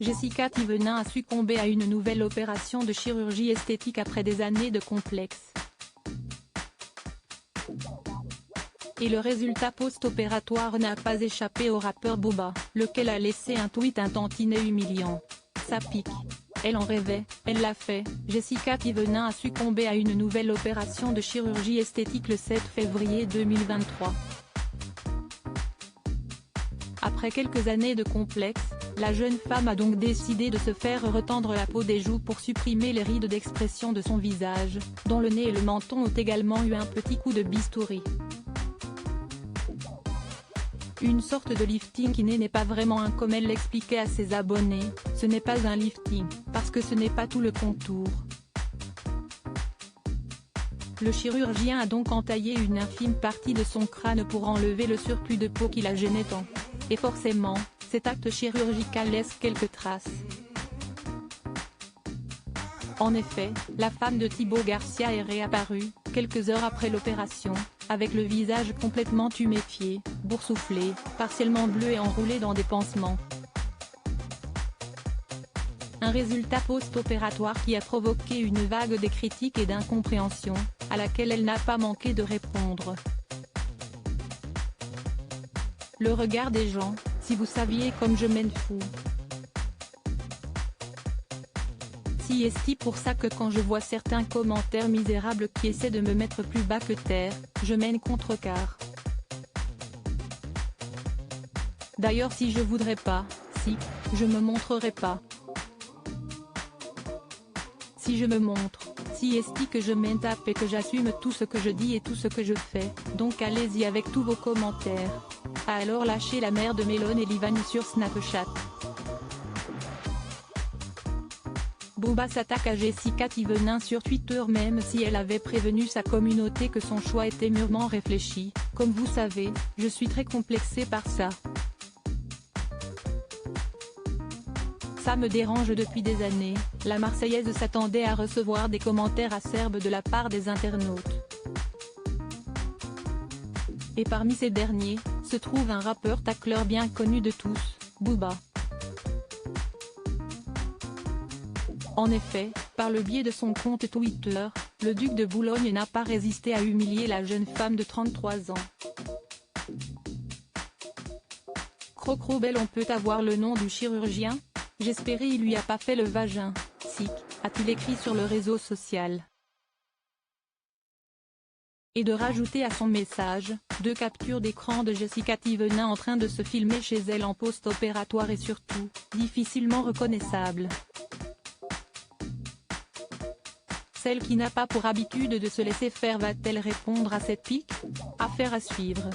Jessica Thévenin a succombé à une nouvelle opération de chirurgie esthétique après des années de complexes. Et le résultat post-opératoire n'a pas échappé au rappeur Booba, lequel a laissé un tweet un tantinet humiliant. Ça pique. Elle en rêvait, elle l'a fait. Jessica Thévenin a succombé à une nouvelle opération de chirurgie esthétique le 7 février 2023. Après quelques années de complexes, la jeune femme a donc décidé de se faire retendre la peau des joues pour supprimer les rides d'expression de son visage, dont le nez et le menton ont également eu un petit coup de bistouri. Une sorte de lifting qui n'est pas vraiment un comme elle l'expliquait à ses abonnés, ce n'est pas un lifting, parce que ce n'est pas tout le contour. Le chirurgien a donc entaillé une infime partie de son crâne pour enlever le surplus de peau qui la gênait tant. Et forcément, cet acte chirurgical laisse quelques traces. En effet, la femme de Thibaut Garcia est réapparue, quelques heures après l'opération, avec le visage complètement tuméfié, boursouflé, partiellement bleu et enroulé dans des pansements. Un résultat post-opératoire qui a provoqué une vague de critiques et d'incompréhension, à laquelle elle n'a pas manqué de répondre. Le regard des gens, si vous saviez comme je m'en fous. Si est-il pour ça que quand je vois certains commentaires misérables qui essaient de me mettre plus bas que terre, je mène contrecarre. D'ailleurs si je voudrais pas, si, je me montrerai pas. Si je me montre, si est-il que je m'en tape et que j'assume tout ce que je dis et tout ce que je fais, donc allez-y avec tous vos commentaires. Alors lâchez la mère de Mélone et Livan sur Snapchat. Booba s'attaque à Jessica Thévenin sur Twitter même si elle avait prévenu sa communauté que son choix était mûrement réfléchi. Comme vous savez, je suis très complexée par ça. Ça me dérange depuis des années, la Marseillaise s'attendait à recevoir des commentaires acerbes de la part des internautes. Et parmi ces derniers, se trouve un rappeur tacleur bien connu de tous, Booba. En effet, par le biais de son compte Twitter, le duc de Boulogne n'a pas résisté à humilier la jeune femme de 33 ans. Crocrobelle, on peut avoir le nom du chirurgien? J'espérais il lui a pas fait le vagin, sic, a-t-il écrit sur le réseau social. Et de rajouter à son message, 2 captures d'écran de Jessica Thévenin en train de se filmer chez elle en post-opératoire et surtout, difficilement reconnaissable. Celle qui n'a pas pour habitude de se laisser faire va-t-elle répondre à cette pique? Affaire à suivre.